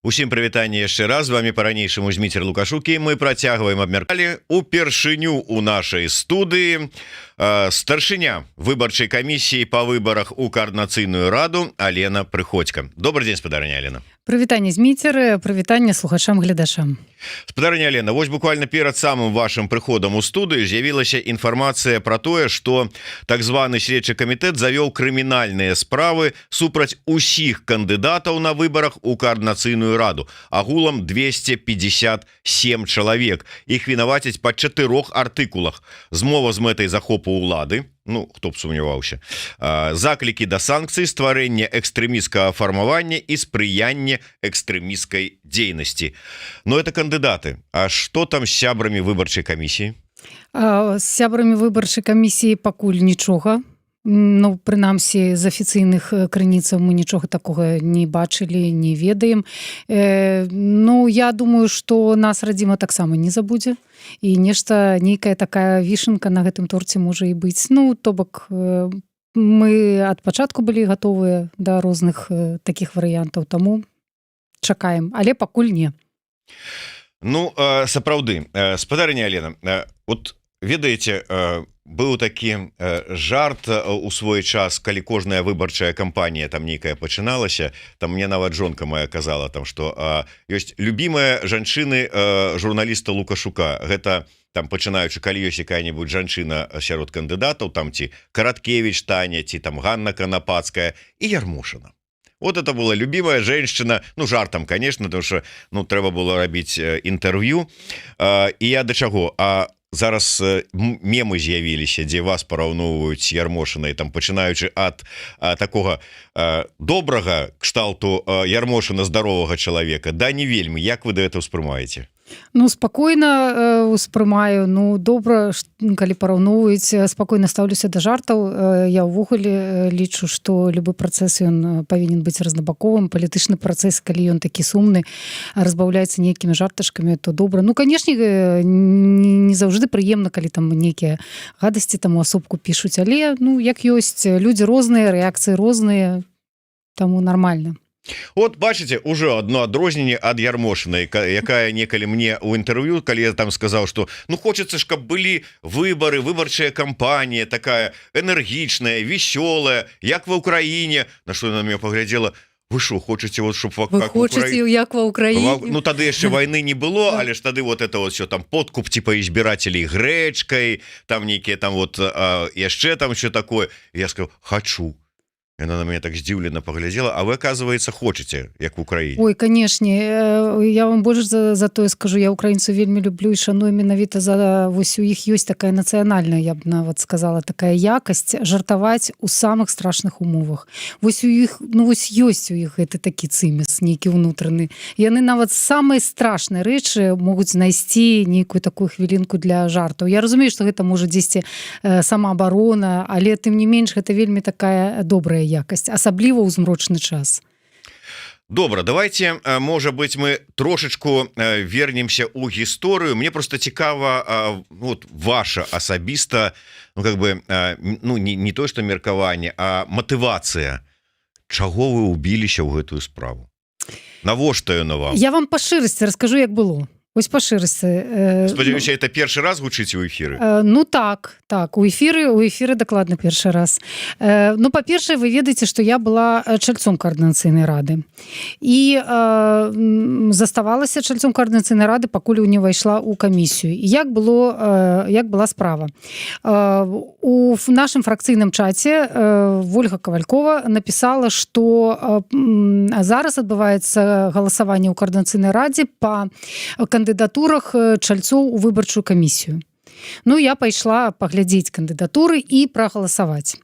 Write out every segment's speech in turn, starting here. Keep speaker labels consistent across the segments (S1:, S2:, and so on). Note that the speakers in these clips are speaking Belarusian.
S1: Усім прывітанне яшчэ раз, з вами по-ранейшаму Зміцер Лукашук, і мы працягваем абмеркалі упершыню у нашай студыі старшыня выбарчай камісіі па выбарах у Координацыйную раду Алена Прыходько. Добрый день, спадарыня Алена.
S2: Прывітанне, Зміцер, прывітанне слухачам, гледачам.
S1: Спадарыня Алена, вось буквально перад самым вашим прыходам у студыю з'явілася інфармацыя про тое, што так званы следчы камітэт завёў крымінальныя справы супраць усіх кандыдатаў на выбарах у Координацыйную раду. Агулам 257 чалавек. Іх вінавацяць па 4 артыкулах. Змова з мэтай захопу ўлады, ну, хто б сумняваўся, заклікі да санкцый, стварэнне экстрэміскага фармавання і спрыянне экстрэміскай дзейнасці. Но это кандыдаты. А што там з сябрамі выбарчай камісіі?
S2: З сябрамі выбарчай камісіі пакуль нічога. Ну, прынамсі, з афіцыйных крыніцаў мы нічога такога не бачылі, не ведаем. Ну, я думаю, што нас радзіма таксама не забудзе. І нешта, нейкая такая вішенка на гэтым торце можа і быць. Ну, то бок, мы ад пачатку былі гатовыя да розных такіх варыянтаў, таму чакаем, але пакуль не.
S1: Ну, сапраўды, спадарыня Алена, вот ведаеце, быў такі жарт у свой час, калі кожная выбарчая кампанія там нейкая пачыналася, там мне нават жонка моя казала, там, што ёсць любімая жанчыны журналіста Лукашука. Гэта там пачынаючы, калі ёсць якая-небудзь жанчына сярод кандыдатаў, там ці Караткевіч Таня, ці там Ганна Канапацкая і Ярмошина. Вот это была любимая женщина, ну, жартом, конечно, потому что, ну, трэба было рабіць інтэрв'ю. І я да чаго? Зараз мемы з'явіліся, дзе вас параўноўваюць з Ярмошинай, там пачынаючы ад такога добрага кшталту Ярмошина, здаровага чалавека, да не вельмі. Як вы да гэта ўспрымаеце?
S2: Ну, спакойна успрымаю. Ну, добра, калі параўноўваюць, спакойна стаўлюся да жартаў. Я ўвогуле лічу, што любы працэс ён павінен быць разнабаковым. Палітычны працэс, калі ён такі сумны, разбаўляецца нейкімі жартачкамі, то добра. Ну, канешне, не заўжды прыемна, калі там нейкія гадасці там у асобку пішуць, але, ну, як ёсць, людзі розныя, рэакцыі розныя, таму нармальна.
S1: Вот бачыце, уже одно адрозненне ад Ярмошинай, якая некалі мне ў інтэрв'ю, калі я там сказаў, што ну хочацца ж, каб былі выбары, выбарчая кампанія такая энергічная, весёлая, як ва Ўкраіне. На што яна на мяне паглядзела: вы што, хочаце вот, чтоб
S2: вы хочаце як ва Ўкраіне?
S1: Ну тады яшчэ вайны не было, але ж тады вот это вот все там подкуп типа избирателей грэчкай, там нейкія там вот яшчэ там что такое. Я сказал: хочу. Яна на мяне так здзіўлена паглядзела. А вы, оказывается, хочаце, як в Украіне?
S2: Ой, канешне, я вам больш за тое скажу, я украінцаў вельмі люблю і шаную менавіта за вось у іх ёсць такая нацыянальная, я б нават сказала, такая якасць жартаваць у самых страшных умовах. Вось у іх, ну вось ёсць у іх гэты такі цымес, нейкі ўнутраны. Яны нават самыя страшныя рэчы могуць знайсці нейкую такую хвілінку для жартаў. Я разумею, што гэта можа дзесьці самаабарона, але тым не менш гэта вельмі такая добрая якасць, асабліва ў змрочны час.
S1: Добра, давайте, можа быть, мы трошечку вернемся ў гісторыю. Мне просто цікава вот ваша асабіста, ну как бы, ну не то что меркаванне, а матывацыя. Чаго вы убіліся ў гэтую справу? Навошта яна вам?
S2: Я вам па шчырасці раскажу, як было. Вось па шчырасці.
S1: Спадзяюся, это першы раз гучыць у эфіры?
S2: Ну так, у эфіры дакладна першы раз. Ну, па-першае, вы ведаеце, што я была чальцом Координацыйнай рады. І заставалася чальцом Координацыйнай рады, пакуль не ўвайшла ў камісію. І як была справа? У нашым фракцыйным чаце Вольга Кавалькова напісала, што зараз адбываецца галасаванне ў Координацыйнай радзе па кандыдатурах чальцоў у выбарчую камісію. Ну, я пайшла паглядзець кандыдатуры і прагаласаваць.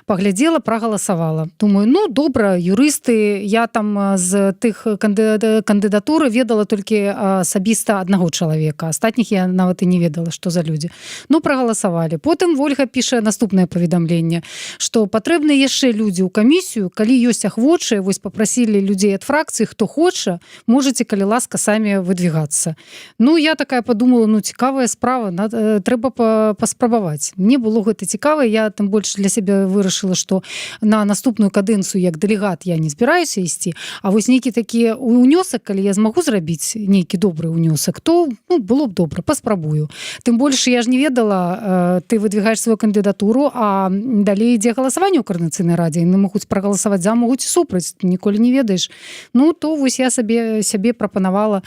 S2: Паглядзела, прагаласавала. Думаю, ну, добра, юрысты, я там з тых кандыдатуры ведала толькі асабіста аднаго чалавека. Астатніх я нават і не ведала, што за людзі. Ну, прагаласавалі. Потым Вольга піша наступнае паведамленне, што патрэбны яшчэ людзі ў камісію, калі ёсць ахвочыя, вось папрасілі людзей ад фракцыі, хто хоча, можаце, калі ласка, самі выдвигацца. Ну, я такая подумала, ну, цікавая справа, трэба паспрабаваць. Мне было гэта цікава, я там больш для сябе вырашыла, што на наступную кадэнцыю як дэлегат я не збіраюся ісці, а вось нейкі такі унёсак, калі я змагу зрабіць нейкі добры унёсак, то было б добра, паспрабую. Тым больш я ж не ведала, ты выдвигаеш сваю кандыдатуру, а далей ідзе галасаванне ў Коордынацыйнай радзе, яны могуць прагаласаваць за, могуць супраць, ніколі не ведаеш. Ну, то вось я сябе прапанавала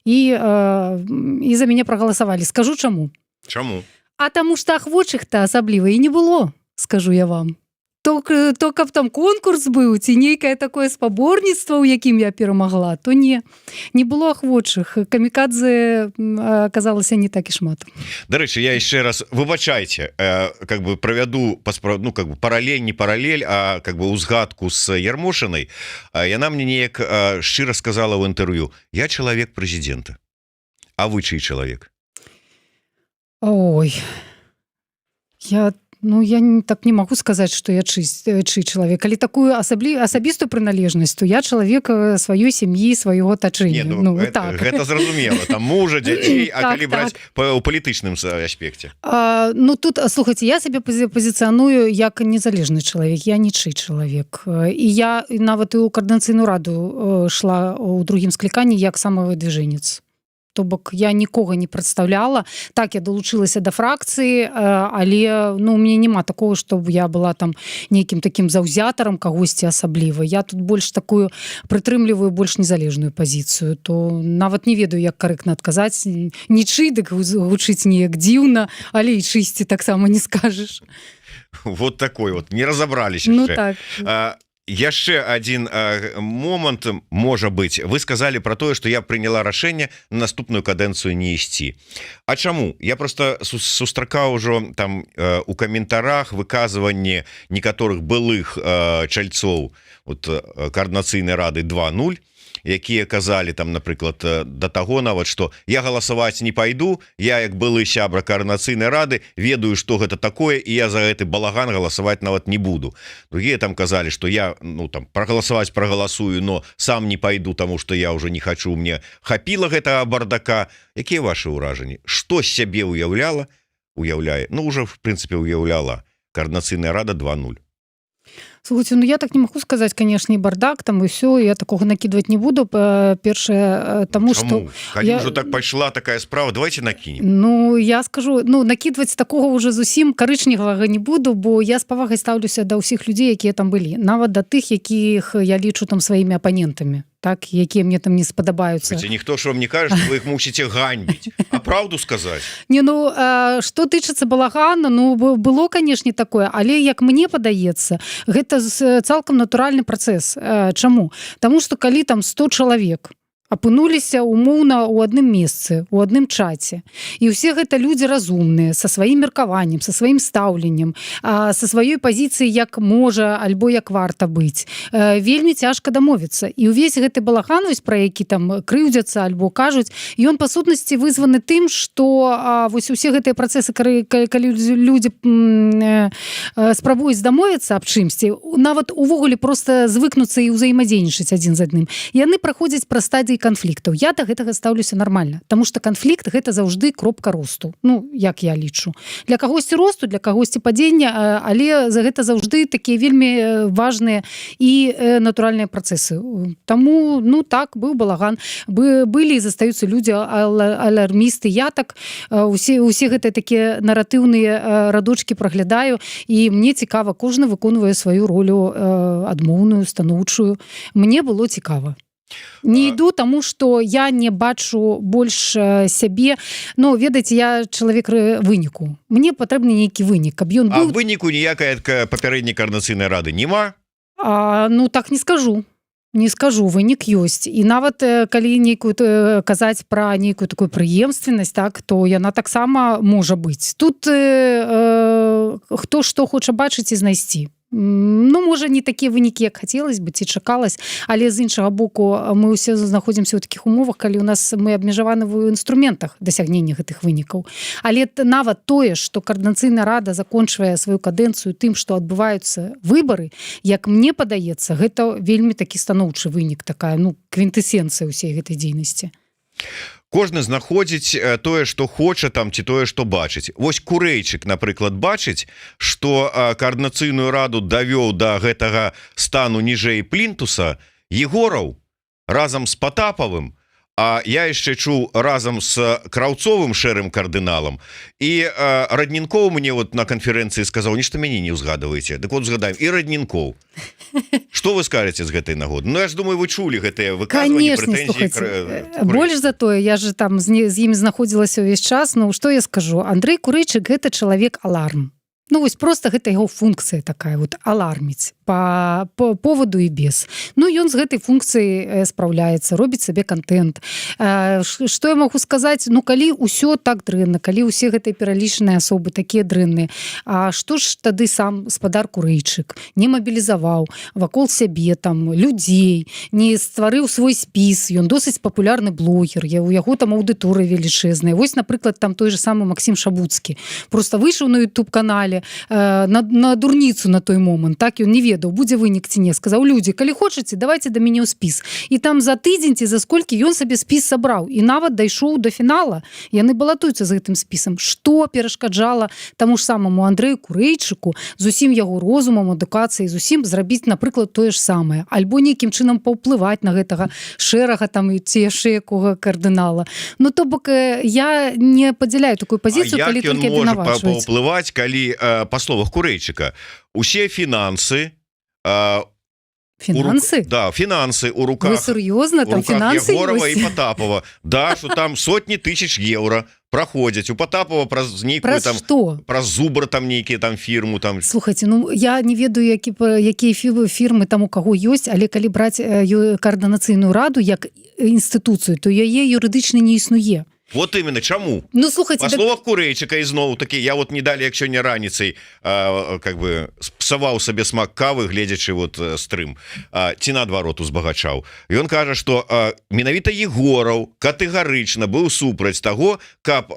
S2: і за мяне прагаласавалі. Скажу чаму.
S1: Чаму?
S2: А таму што ахвочых-то асабліва і не было, скажу я вам. То каб там конкурс быў, ці нейкае такое спаборніцтва, у якім я перамагла, то не было ахвочых. Камікадзе аказалася не так і шмат.
S1: Дарэчы, я яшчэ раз, выбачайце, как бы правяду как бы паралель, не паралель, а как бы узгадку з Ярмошынай. Яна мне неяк шчыра сказала ў інтэрв'ю: я чалавек прэзідэнта. А вы чый чалавек?
S2: Ой, я так не могу сказаць, што я чый чалавек. Калі такую асабістую прыналежнасць, то я чалавек сваёй сям'і, свайго атачэння.
S1: Гэта зразумела, там мужа, дзяцей, а калі браць у палітычным аспекце?
S2: Тут, слухайце, я сябе пазіцыяную як незалежны чалавек, я нічый чалавек. І я нават і ў Коордынацыйную раду шла ў другім скліканні як самавыдвіжэнец. То бок я нікога не прадстаўляла. Так, я далучылася да фракцыі, але у мяне няма такого, чтобы я была там нейкім такім заўзятарам кагосьці асабліва. Я тут больш такую прытрымліваю больш незалежную пазіцыю. То нават не ведаю, як карэктна адказаць. Нічый, дык гучыць неяк дзіўна, але і чысці таксама не скажаш.
S1: Вот такой вот, не разобрались
S2: Ну
S1: яшчэ.
S2: так.
S1: Яшчэ один момант, можа быць, вы сказали про тое, что я приняла рашэнне на наступную кадэнцыю не ісці. А чаму? Я просто сустракаў ужо там у каментарах выказванне некаторых былых чальцоў Коордынацыйнай рады 2.0, якія казалі там, напрыклад, да таго нават, што я галасаваць не пайду, я як былы сябра Коордынацыйнай рады ведаю, што гэта такое, і я за гэты балаган галасаваць нават не буду. Другія там казалі, што я там прагаласаваць прагаласую, но сам не пайду, таму што я ўжо не хачу, мне хапіла гэтага бардака. Якія ваши ўражанні? Што з сябе уяўляе, ўжо в прынцыпе уяўляла Коордынацыйная рада 2.0?
S2: Слушайте, я так не могу сказать, конечно, и бардак там, и все, я такого накидывать не буду. Першее, тому что...
S1: Калі ўжо так пайшла такая справа, давайте накинем.
S2: Я скажу, накидывать такого уже зусім карычневага не буду, бо я з павагай ставлюся да ўсіх людзей, якія там былі. Нават да тых, якіх я лічу там сваімі апанентамі. Так, якія мне там не спадабаюцца.
S1: Ніхто ж вам не кажа, што вы іх мусіце ганьбіць, а правду сказаць.
S2: Што тычыцца балагана, было, канешне, такое, але як мне падаецца, гэта цалкам натуральны працэс. Чаму? Таму што калі там 100 чалавек апынуліся умоўна ў адным месцы, у адным чаце. І ўсе гэта людзі разумныя, са сваім меркаваннем, са сваім стаўленнем, са сваёй пазіцыяй, як можа, альбо як варта быць. Вельмі цяжка дамовіцца. І ўвесь гэты балаган, пра які там крыўдзяцца альбо кажуць, ён па сутнасці вызваны тым, што вось усе гэтыя працэсы, калі людзі спрабуюць дамовіцца аб чымсьці, нават увогуле проста звыкнуцца і ўзаемадзейнічаць адзін з адным. Яны праходзяць праз стадыі канфліктаў. Я да гэтага стаўлюся нармальна, таму што канфлікт гэта заўжды кропка росту. Як я лічу. Для кагосьці росту, для кагосьці падзення, але за гэта заўжды такія вельмі важныя і натуральныя працэсы. Таму, так, быў балаган. Былі і застаюцца людзі алармісты. Я так усе гэтыя такія наратыўныя радочкі праглядаю, і мне цікава, кожны выконвае сваю ролю адмоўную, станоўчую. Мне было цікава. Не іду, таму што я не бачу больш сябе. Ведаеце, я чалавек выніку. Мне патрэбны нейкі вынік, каб ён быў...
S1: А выніку ніякай папярэдняй Коордынацыйнай рады няма?
S2: Так не скажу. Не скажу, вынік ёсць. І нават калі казаць пра нейкую такую прыемственнасць, так, то яна таксама можа быць. Тут хто што хоча бачыць і знайсці. Можа, не такія вынікі, як хацелось бы, ці чакалось, але з іншага боку мы ўсе знаходзімся ў такіх умовах, калі мы абмежаваны ў інструментах дасягнення гэтых вынікаў. Але нават тое, што Коордынацыйная рада закончвае сваю кадэнцыю тым, што адбываюцца выбары, як мне падаецца, гэта вельмі такі станоўчы вынік, такая квінтэсенцыя ўсей гэтай дзейнасці.
S1: кожны знаходзіць тое што хоча там ці тое што бачыць. Вось Курэйчык, напрыклад, бачыць, што каардынацыйную раду давёў да гэтага стану ніжэй плінтуса Егораў разам з Патапавым, а я яшчэ чуў разам з Краўцовым шэрым кардыналам, і Раднінкоў мне вот на канферэнцыі сказаў, нешта мяне не ўзгадваеце. Дык вот згадаем і Раднінкоў. Што вы скажаце з гэтай нагоды? Ну я ж думаю, вы чулі гэтыя выказванні, прэтэнзіі.
S2: Больш за тое, я же там з імі знаходзілася ўвесь час. Ну што я скажу, Андрэй Курэйчык гэта чалавек аларм. Ну вось просто гэта яго функцыя такая вот, аларміць по поводу і без. Ну ён з гэтай функцыі спраўляецца, робіць сабе контент. Што я могу сказаць? Ну калі ўсё так дрэнна, калі ўсе гэтыя пералічаныя асобы такія дрэнныя, а што ж тады сам спадар Курэйчык не мабілізаваў вакол сябе там людзей, не стварыў свой спіс, ён досыць папулярны блогер, у яго там аўдыторыя велічэзная. Вось, напрыклад, там той же самы Максім Шабуцкі просто выйшаў на YouTube-канале на дурніцу на той момант, так ён не ведаў, будзе вынік ці не, сказаў: людзі, калі хочаце, давайте да мяне ў спіс. І там за тыдзень ці за сколькі ён сабе спіс сабраў і нават дайшоў да фінала. Яны балатуюцца з гэтым спісам. Што перашкаджала таму ж самому Андрэю Курэйчыку з усім яго розумам, адукацыяй, з усім зрабіць, напрыклад, тое ж самае, альбо нейкім чынам паўплываць на гэтага шэрага там і ці яшчэ якога кардынала. Ну то бок я не падзяляю такую пазіцыю, калі толькі абвінавачваюць.
S1: А як ён можа паўплываць, калі па словах Курэйчыка усе фінансы
S2: фінансы?
S1: Да, фінансы ў руках.
S2: Вы сур'ёзна? Там фінансы
S1: Егорова
S2: ёсць?
S1: і Патапова. Да, што там сотні тысяч еўра праходзяць. У Патапова праз нейкую там...
S2: што?
S1: Праз Зубр там нейкія там фірму там.
S2: Слухайце, ну я не ведаю, якія фірмы там у каго ёсць, але калі браць каардынацыйную раду як інстытуцыю, то яе юрыдычна не існуе.
S1: Вот именно, чаму?
S2: Ну, слухайте,
S1: па словах Курэйчыка ізноў такі, я вот не далі, як сёння раніцай как бы псаваў сабе смак кавы, гледзячы вот стрым, ці наадварот узбагачаў. Ён кажа, што менавіта Егораў катэгарычна быў супраць таго, каб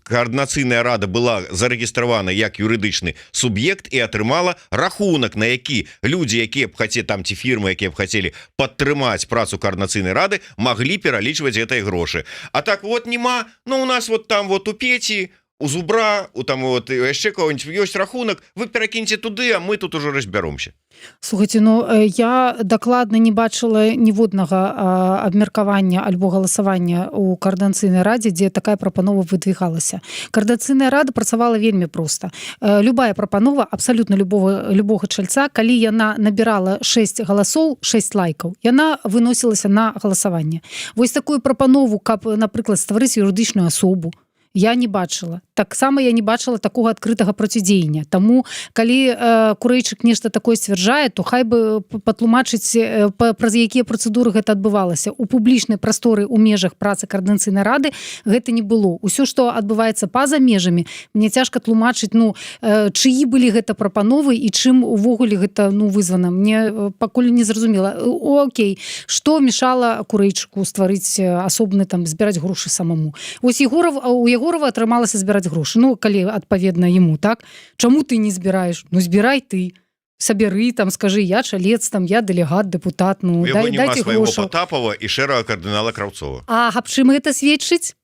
S1: каардынацыйная рада была зарэгістравана як юрыдычны суб'ект і атрымала рахунак, на які людзі, якія б хацелі там ці фірмы, якія б хацелі падтрымаць працу каардынацыйнай рады, маглі пералічваць гэтыя грошы. А так вот не ну у нас вот там вот у Пеці, у Зубра, у там вот яшчэ кого-нибудь ёсць рахунак, вы перакіньце туды, а мы тут уже разбяромся.
S2: Слухайте, ну я дакладна не бачыла ніводнага абмеркавання альбо галасавання у каардынацыйнай радзе, дзе такая прапанова выдвігалася. Каардынацыйная рада працавала вельмі проста. Любая прапанова абсалютна любога чальца, калі яна набірала 6 галасоў, 6 лайкаў, яна выносілася на галасаванне. Вось такую прапанову, каб, напрыклад, стварыць юрыдычную асобу, я не бачыла. Таксама я не бачыла такога адкрытага процідзеяння. Таму, калі Курэйчык нешта такое сцвярджае, то хай бы патлумачыць, праз якія працэдуры гэта адбывалася. У публічнай прасторы ў межах працы каардынацыйнай рады гэта не было. Усё, што адбываецца па-за межамі, мне цяжка тлумачыць, ну, чыі былі гэта прапановы і чым увогуле гэта, ну, вызвана. Мне пакуль не зразумела. Окей, што мешала Курэйчыку стварыць асобны, там, збіраць грошы самому? Вось у Егорова атрымалася збіраць грошы. Ну, калі адпаведна яму, так? Чаму ты не збіраеш? Ну, збірай ты. Сабяры, там, скажы, я чалец, там, я дэлегат, депутат, ну, дайце грошы.
S1: Патапова і шэрага кардынала Краўцова.
S2: А аб чым гэта сведчыць?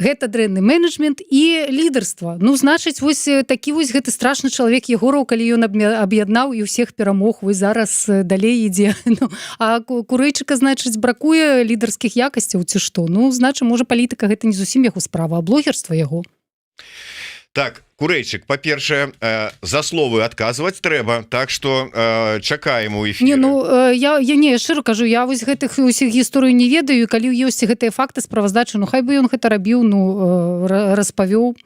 S2: Гэта дрэнны менеджмент і лідарства. Ну, значыць, вось такі вось гэты страшны чалавек Егораў, калі ён аб'яднаў і ўсіх перамог, вось зараз далей ідзе. Ну, а Курэйчыка, значыць, бракуе лідарскіх якасцяў ці што? Ну, значыць, можа, палітыка гэта не зусім яго справа, а блогерства яго.
S1: Так, Курэйчык, па-першае, за словы адказваць трэба, так што чакаем у эфіры.
S2: Не, ну, я шчыра кажу, я вось гэтых усіх гісторый не ведаю, калі ёсць гэтыя факты справаздачы, ну, хай бы ён гэта рабіў, ну, распавёў.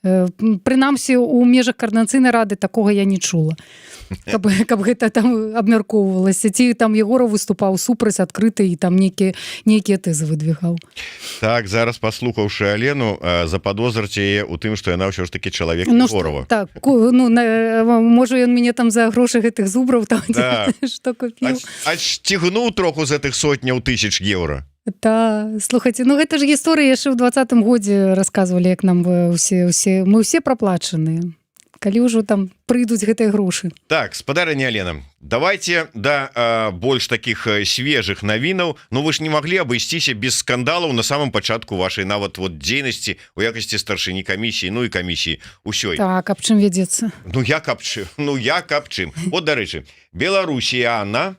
S2: Прынамсі, у межах каардынацыйнай рады такога я не чула. Каб гэта там абмяркоўвалася. Ці там Егораў выступаў супраць адкрыта і там нейкія тэзы выдвігаў.
S1: Так, зараз паслухаўшы Алену, западозрыце яе ў тым, што яна ўсё ж такі чалавек Егорова.
S2: Так, ну, можа, ён мяне там за грошы гэтых зубраў там, што купіў.
S1: А сцігнуў троху з гэтых сотняў тысяч еўра.
S2: Да, слухайце, ну гэта ж гісторыя яшчэ ў 20-м годзе расказвалі, як нам мы ўсе праплачаныя. калі ўжо там прыйдуць гэтыя грошы.
S1: Так, спадарыня Алена, давайте да больш таких свежых навінаў. Ну вы ж не маглі абысціся без скандалаў на самом пачатку вашай нават вот дзейнасці у якасці старшыні камісіі, ну і камісіі ўсёй.
S2: Так, аб чым вядзецца?
S1: Ну як аб чым? Вот, дарэчы, Беларусіяна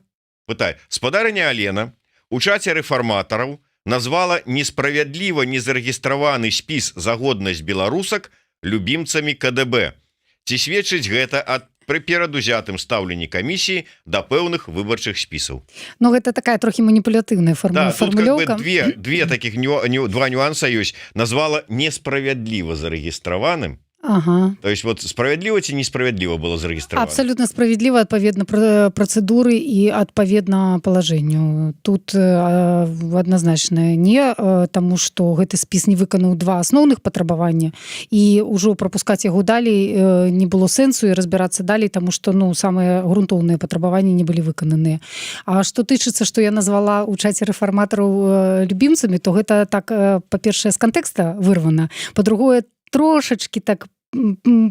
S1: пытай, спадарыня Алена у чаце рэфарматараў назвала несправядліва незарэгістраваны спіс за годнасць беларусак любімцамі КДБ. Ці сведчыць гэта ад перадузятым стаўленні камісіі да пэўных выбарчых спісаў?
S2: Ну гэта такая трохі маніпулятыўная
S1: Да, тут как бы
S2: формулёўка.
S1: две таких два нюанса ёсць. Назвала несправядліва зарэгістраваным.
S2: Ага.
S1: То есть вот справядліва ці несправядліва было зарэгістравана?
S2: Абсолютно справедліва адпаведна працэдуры і адпаведна палажэнню. Тут адназначна не, таму што гэты спіс не выканаў два асноўных патрабавання і ўжо прапускаць яго далей не было сэнсу і разбірацца далей, таму што ну самыя грунтоўныя патрабаванні не былі выкананыя. А што тычыцца, што я назвала ў чаце рэфарматараў любімцамі, то гэта так, па-першае, з кантэкста вырвана, па-другое, трошачки так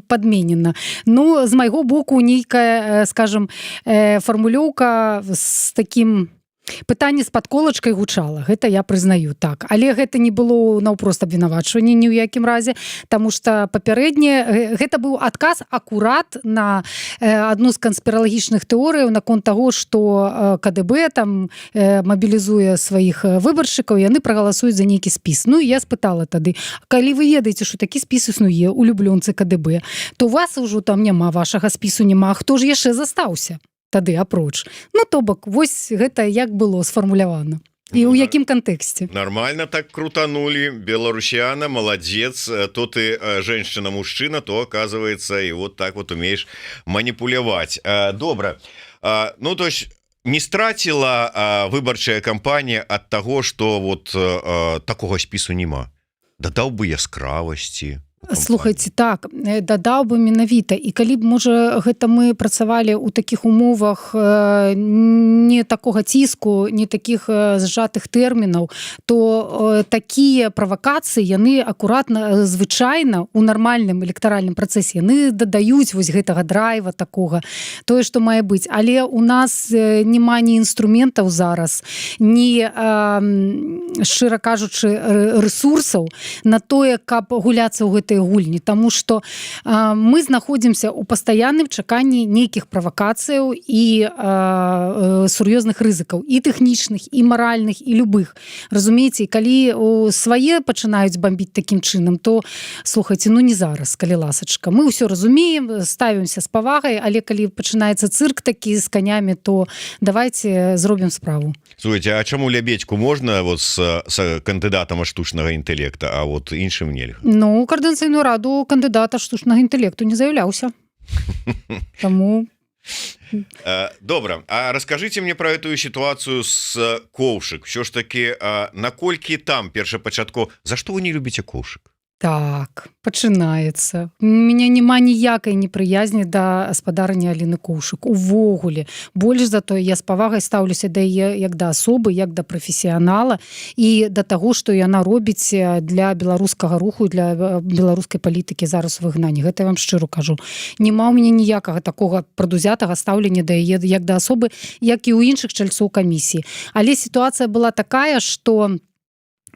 S2: подменена. Ну, з майго боку нейкая, скажем, формулёўка з таким пытанне з падколачкай гучала, гэта я прызнаю, так, але гэта не было наўпрост абвінавачванне ні ў якім разе, таму што папярэдне гэта быў адказ акурат на адну з канспіралагічных тэорыяў наконт таго, што КДБ там мабілізуе сваіх выбаршчыкаў, яны прагаласуюць за нейкі спіс. Ну і я спытала тады, калі вы ведаеце, што такі спіс існуе улюблёнцы КДБ, то у вас ужо там няма вашага спісу, няма, хто ж яшчэ застаўся тады апроч. Ну, то бок, вось гэта як было сфармулявана. І ў якім кантэксце?
S1: Нормально так крутанули. Беларусіяна, молодец. То ты женщина-мужчина, то, оказывается, и вот так вот умеешь манипулировать. Добро. Ну, то есть не стратила выбарчая кампанія ад таго, што вот такога спісу няма? Дадаў бы яскравасці.
S2: Слухайце, так, дадаў бы менавіта. І калі б, можа, гэта мы працавалі ў такіх умовах не такога ціску, не такіх зжатых тэрмінаў, то такія правакацыі, яны акуратна, звычайна, у нармальным электаральным працэсе, яны дадаюць вось гэтага драйва такога, тое, што мае быць. Але у нас няма ні інструментаў зараз, ні, шчыра кажучы, рэсурсаў на тое, каб гуляцца ў гэтай гульні, таму што мы знаходзімся ў пастаянным чаканні нейкіх правакацыяў і сур'ёзных рызыкаў, і тэхнічных, і маральных, і любых. Разумееце, калі свае пачынаюць бамбіць такім чынам, то, слухайце, ну не зараз, калі ласачка. Мы ўсё разумеем, ставімся з павагай, але калі пачынаецца цырк такі з канямі, то давайте зробім справу.
S1: Слухайте, а чаму Лябедзьку можна вот з кандыдатам штучнага інтэлекта, а вот іншым нельга?
S2: Ну, Координаційную раду кандидата штучного інтелекту не заявлялся. Тому...
S1: Добра, а расскажите мне про эту ситуацию с коўшык. Все ж таки, наколькі там першапачаткова, за что вы не любите коўшык?
S2: Так, пачынаецца. У меня няма ніякай непрыязні да гаспадарыні Аліны Коўшык. Увогуле. Больш за тое, я з павагай стаўлюся да яе як да асобы, як да прафесіянала і да таго, што яна робіць для беларускага руху, для беларускай палітыкі зараз у выгнанні. Гэта я вам шчыра кажу. Нема ў мяне ніякага такога прадузятага стаўлення да яе як да асобы, як і ў іншых чальцоў камісіі. Але сітуацыя была такая, што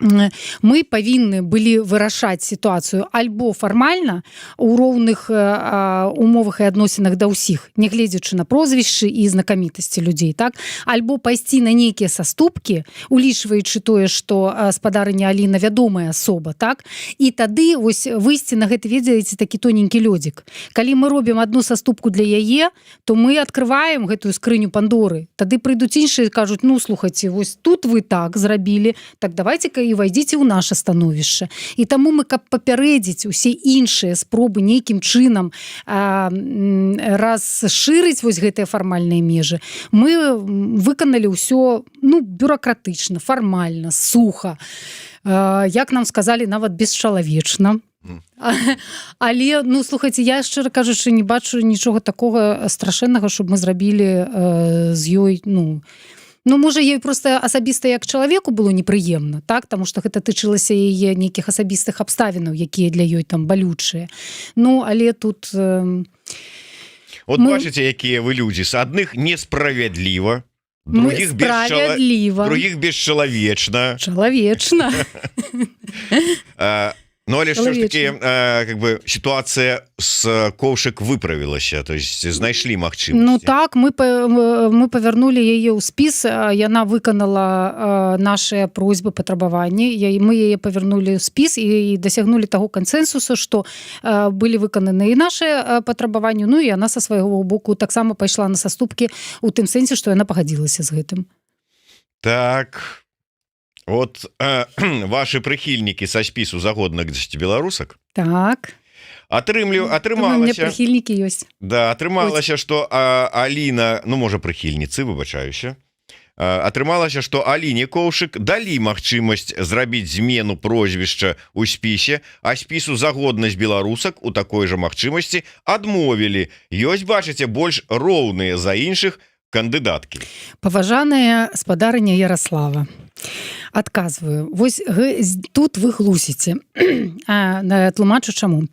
S2: мы павінны былі вырашаць сітуацыю альбо фармальна у роўных умовах і адносінах да ўсіх, нягледзячы на прозвішчы і знакамітасці людзей, так? Альбо пайсці на нейкія саступкі, улічваючы тое, што спадарыня Аліна вядомая асоба, так? І тады вось выйсці на гэта, ведаеце, такі тоненькі лёдзік. Калі мы робім адну саступку для яе, то мы адкрываем гэтую скрыню Пандоры. Тады прыйдуць іншыя і кажуць, ну, слухайце, вось тут вы так зрабілі, так давайте-ка і вайдзіце ў наша становішча. І таму мы, каб папярэдзіць усе іншыя спробы нейкім чынам расшырыць вось гэтыя фармальныя межы, мы выканалі ўсё, ну, бюракратычна, фармальна, суха, як нам сказалі, нават бесчалавечна. Але, ну, слухайце, я, шчыра кажучы, не бачу нічога такога страшэннага, щоб мы зрабілі з ёй, ну, Ну, можа, ёй просто асабіста як чалавеку было непрыемна, так? Таму што гэта тычылася яе нейкіх асабістых абставінаў, якія для ёй там балючыя. Ну, але тут...
S1: Вот бачыце, якія вы людзі. З адных несправядліва, других бесчалавечна.
S2: Чалавечна.
S1: Ну, але что ж таки, как бы, ситуация с Коўшык выправілася, то есть знайшлі магчымасці.
S2: Ну так, мы павярнулі яе ў спіс, яна выканала наши просьбы, патрабаванні, мы яе павярнулі ў спіс і дасягнулі таго кансенсусу, што былі выкананы і наши патрабаванні, ну і яна са свайго боку таксама пайшла на саступкі у тым сэнсе, што яна пагадзілася з гэтым.
S1: Так... Вот ваши прыхільнікі са спісу загоднасці беларусак,
S2: так,
S1: атрымалася,
S2: прыхільнікі ёсць.
S1: Да, атрымалася, што Аліна, ну можа прыхільніцы, выбачаюся, атрымалася, што Аліне Коўшык далі магчымасць зрабіць змену прозвішча ў спісе, а спісу загоднасць беларусак у такой жа магчымасці адмовілі. Ёсць, бачыце, больш роўныя за іншых кандыдаткі.
S2: Паважаная спадарыня Ярослава, адказваю, вось тут вы глусіце. Тлумачу чаму.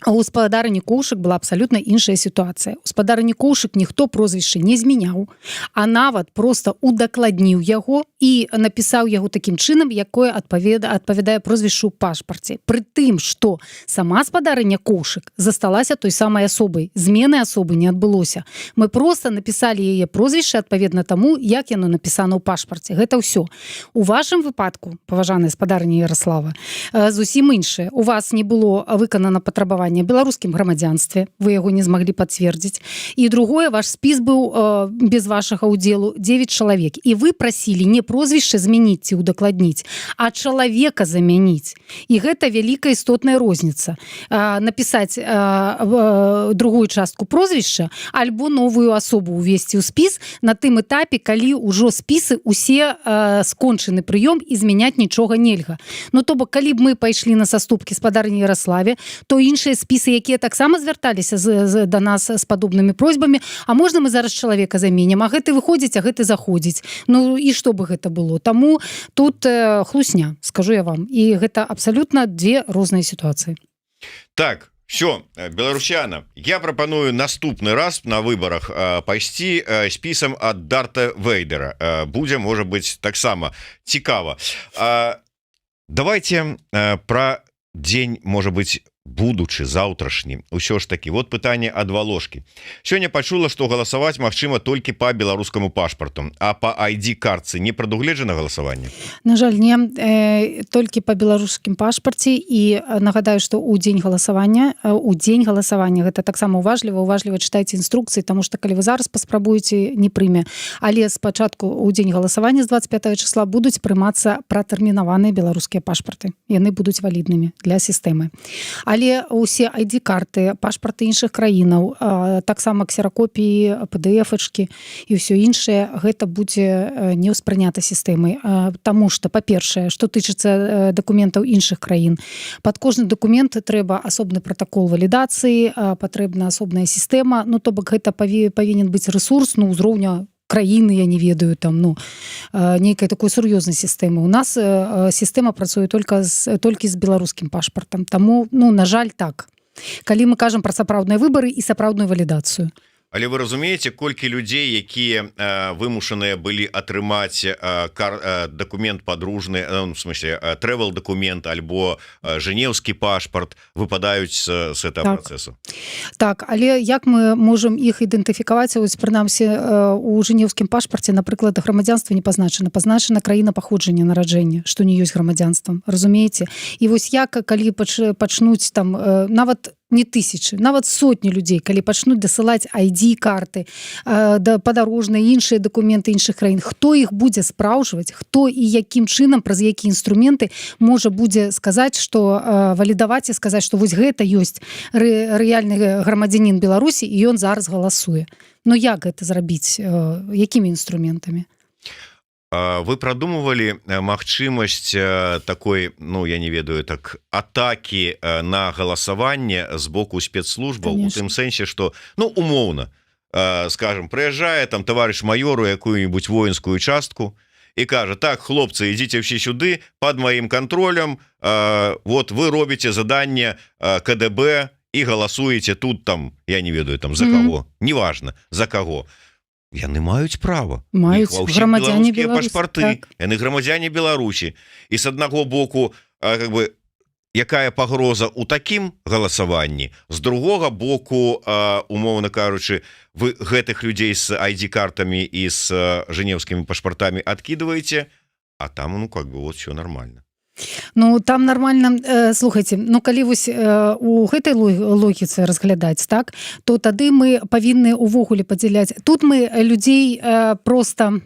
S2: У спадарыні Коўшык была абсалютна іншая сітуацыя. У спадарыні Коўшык ніхто прозвішча не змяняў, а нават проста удакладніў яго і напісаў яго такім чынам, якое адпавядае прозвішчу ў пашпарце. Пры тым, што сама спадарыня Коўшык засталася той самай асобай. Змены асобы не адбылося. Мы проста напісалі яе прозвішча адпаведна таму, як яно напісана ў пашпарце. Гэта ўсё. У вашым выпадку, паважаная спадарыня Ярослава, зусім іншае. У вас не было выканана патрабаванне беларускім грамадзянстве, вы яго не змаглі пацвердзіць. І другое, ваш спіс быў без вашага ўдзелу 9 чалавек. І вы прасілі не прозвішча змяніць ці удакладніць, а чалавека замяніць. І гэта вялікая істотная розніца. Напісаць другую частку прозвішча альбо новую асобу увесці ў спіс на тым этапе, калі ўжо спісы усе скончаны прыём і змяняць нічога нельга. Ну, то бок, калі б мы пайшлі на саступкі спадарыні Ярославе, то іншыя спісы, якія таксама звярталіся да нас з падобнымі просьбамі, а можна мы зараз чалавека заменім, а гэты выходзіць, а гэты заходзіць. Ну і што бы гэта было? Таму тут хлусня, скажу я вам. І гэта абсалютна две розныя сітуацыі.
S1: Так, все, беларусяна, я прапаную наступны раз на выбарах пайсці спісам ад Дарта Вейдера. Будзе, можа быць, таксама цікава. Давайте пра дзень, можа быць, будучы, заўтрашні. Усё ж такі, вот пытанне ад Валошкі. Сёння пачула, што галасаваць магчыма толькі па беларускаму пашпарту, а па ID-картцы не прадугледжана галасаванне?
S2: На жаль, не. Толькі па беларускім пашпарце. І нагадаю, што ў дзень галасавання, гэта таксама уважліва чытайце інструкцыі, таму што калі вы зараз паспрабуеце, не прыме. Але спачатку ў дзень галасавання з 25 числа будуць прымацца пратэрмінаваныя беларускія пашпарты. Яны будуць валіднымі для сістэмы. Але ўсе ID-карты, пашпарты іншых краінаў, таксама ксеракопіі, PDF-ачкі і ўсё іншае, гэта будзе не ўспрынята сістэмай. Таму што, па-першае, што тычыцца дакументаў іншых краін, пад кожны дакумент трэба асобны пратакол валідацыі, патрэбна асобная сістэма, ну, то бок гэта павінен быць рэсурс, ну, узроўня краіны, я не ведаю, там, ну, нейкай такой сур'ёзнай сістэмы. У нас сістэма працуе толькі з беларускім пашпартам. Таму, ну, на жаль, так. Калі мы кажам пра сапраўдныя выбары і сапраўдную валідацыю.
S1: Але вы разумееце, колькі людзей, якія вымушаныя былі атрымаць дакумент падружны, в смысле, трэвел-дакумент альбо жэнеўскі пашпарт выпадаюць з гэтага працэсу?
S2: Так, але як мы можам іх ідэнтыфікаваць? Ось, прынамсі, у жэнеўскім пашпарце, напрыклад, грамадзянства не пазначана. Пазначана краіна паходжання, нараджэння, што не ёсць грамадзянствам. Разумееце? І вось як, калі пачнуць там нават не тысячы, нават сотні людзей, калі пачнуць дасылаць ID-карты, падарожныя, іншыя дакументы іншых краін, хто іх будзе спраўджваць, хто і якім чынам, праз якія інструменты можа будзе сказаць, што валідаваць і сказаць, што вось гэта ёсць рэальны грамадзянін Беларусі і ён зараз галасуе. Ну як гэта зрабіць? Якімі інструментамі?
S1: Вы прадумывалі магчымасць такой, ну, я не ведаю, так, атакі на галасаванне з боку спецслужбаў, у тым сэнсе, што, ну, умоўна, скажем, прыязджае там таварыш майору якую-нибудь воінскую частку і кажа: так, хлопцы, ідзіце ўсе сюды под маім контролем, вот вы робіце заданне КДБ і галасуеце тут там, я не ведаю там за кого, неважно за кого. Яны маюць права,
S2: маюць грамадзяне Беларусі,
S1: пашпарты,
S2: так.
S1: Яны грамадзяне Беларусі, і з аднаго боку как бы якая пагроза ў такім галасаванні, з другога боку, умоўна кажучы, вы гэтых людзей з ID-картамі і з жэнеўскімі пашпартамі адкідваеце, а там, ну, как бы, вот все нормально.
S2: Ну, там нормально, слухайте, ну, калі вось у гэтай логіцы разглядаць, так, то тады мы павінны увогуле падзяляць. Тут мы людзей просто...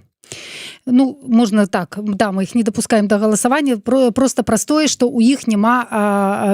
S2: Ну, можна так, да, мы іх не дапускаем да галасавання, просто простое, што ў іх няма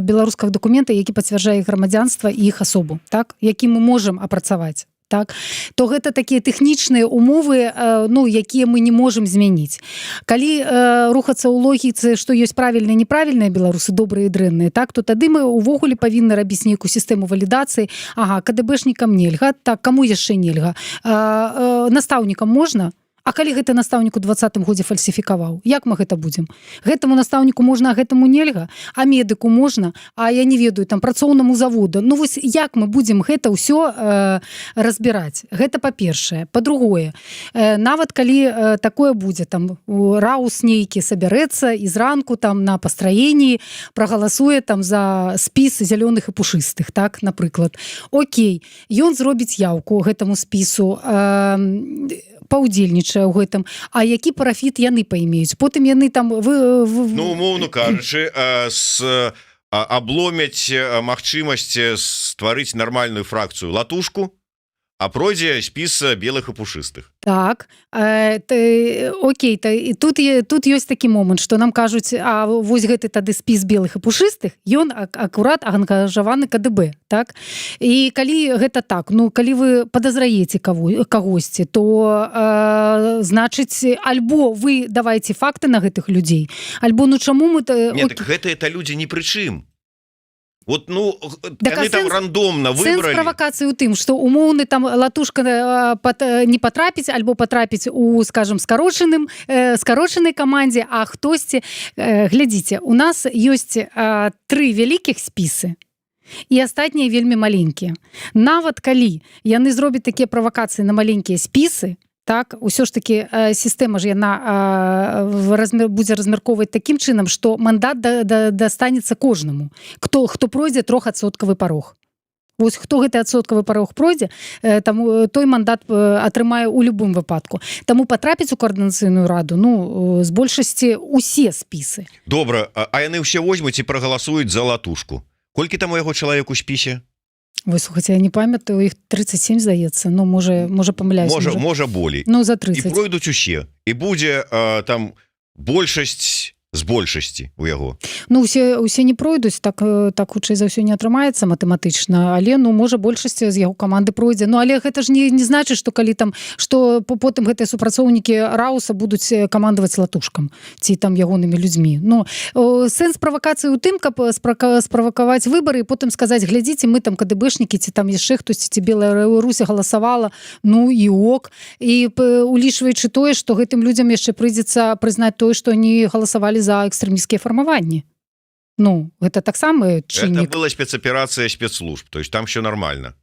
S2: беларускага дакумента, які пацвярджае грамадзянства і іх асобу, так, які мы можам апрацаваць. Так, то гэта такія тэхнічныя умовы, ну, якія мы не можам змяніць. Калі рухацца ў логіцы, што ёсць правільныя і неправільныя беларусы, добрыя і дрэнныя, так, то тады мы ўвогуле павінны рабіць нейкую сістэму валідацыі. Ага, КДБшнікам нельга, так, каму яшчэ нельга? Настаўнікам можна? А калі гэты настаўнік у 20-м годзе фальсіфікаваў, як мы гэта будзем? Гэтаму настаўніку можна, а гэтаму нельга? А медыку можна? А я не ведаю, там, працоўнаму заводу. Ну, вось як мы будзем гэта ўсё разбіраць? Гэта па-першае. Па-другое, нават калі такое будзе, там, раус нейкі сабярэцца і зранку там на пастраенні прагаласуе там за спіс зялёных і пушыстых, так, напрыклад. Окей, ён зробіць яўку гэтаму спісу, паўдзельнічае ў гэтым, а які парафіт яны паймеюць, потым яны там
S1: ну, умоўно кажучы, абломяць магчымасць стварыць нармальную фракцыю латушку, а пройдзе спіс белых і пушыстых.
S2: Так, окей, тут ёсць такі момант, што нам кажуць, а вось гэты тады спіс белых і пушыстых, ён акурат ангажаваны КДБ, так? І калі гэта так, ну, калі вы падазраеце кагосьці, то, значыць, альбо вы давайце факты на гэтых людзей, альбо, ну, чаму мы...
S1: Не, так гэта людзі ні пры чым. Вот, ну,
S2: так,
S1: яны там рандомна выбралі.
S2: Сэнс правакацыі ў тым, што умоўны там латушка не патрапіць, альбо патрапіць у, скажем, скарочанай камандзе, а хтосьці... Глядзіце, у нас ёсць 3 вялікіх спісы, і астатнія вельмі маленькія. Нават калі яны зробяць такія правакацыі на маленькія спісы, так, усё ж таки сістэма ж яна будзе размяркоўваць такім чынам, што мандат дастанецца кожнаму, хто пройдзе 3% парог. Вось хто гэты адсоткавы парог пройдзе, той мандат атрымае ў любым выпадку. Таму патрапіць у коардынацыйную раду, ну, з большасці усе спісы.
S1: Добра, а яны ўсе возьмуць і прагаласуюць за латушку. Колькі там у яго чалавек у спісе?
S2: Вы, слухайте, я не памятаю, іх 37, здаецца, ну, можа памыляюсь.
S1: Можа болей.
S2: Ну, за 30.
S1: І пройдуць усе, і будзе там большасць з большасці у яго.
S2: Ну, усе не пройдуць, так хутчэй за ўсё не атрымаецца матэматычна, але, ну, можа, большасць з яго каманды пройдзе. Ну, але гэта ж не значыць, што калі там, што потым гэтыя супрацоўнікі Рауса будуць камандаваць латушкам, ці там ягонымі людзьмі. Ну, сэнс правакацыі ў тым, каб справакаваць выбары і потым сказаць, глядзіце, мы там КДБшнікі, ці там яшчэ хтосьці, ці Беларусь галасавала, ну, і ок. І улічваючы тое, што гэтым людзям яшчэ прыйдзецца прызнаць тое, што они галасавалі за экстрэмісцкія фармаванні. Ну, гэта таксама чыннік.
S1: Это была спецаперацыя спецслужб, то есть там все нормально.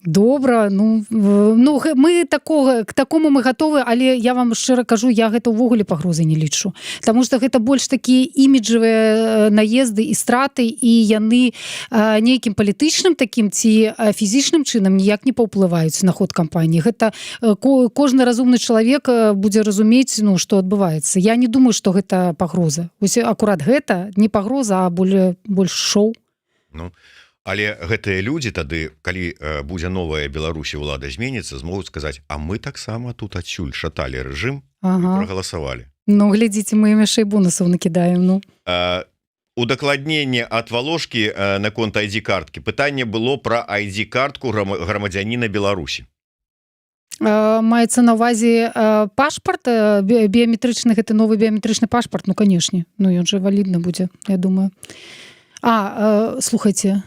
S2: Добра, ну мы к такому мы готовы, але я вам шчыра кажу, я гэта ўвогуле пагрозы не лічу. Таму што гэта больш такія іміджавыя наезды і страты, і яны нейкім палітычным такім ці фізічным чынам ніяк не паўплываюць на ход кампаніі. Гэта кожны разумны чалавек будзе разумець, ну, што адбываецца. Я не думаю, што гэта пагроза. Вось акурат гэта не пагроза, а больш шоу.
S1: Ну, але гэтыя людзі тады, калі будзе новая Беларусі, ўлада зменіцца, змогуць сказаць, а мы таксама тут адсюль шаталі рэжым і прагаласавалі.
S2: Ну, глядзіце, мы ім яшчэ і бонусаў накідаем, ну.
S1: Удакладненне ад Валошкі наконт ID-карткі. Пытанне было пра ID-картку грамадзяніна Беларусі.
S2: Маецца на ўвазе пашпарт біяметрычны, гэты новы біяметрычны пашпарт, ну, канешне, ну, ён жа валідны будзе, я думаю. Слухайце,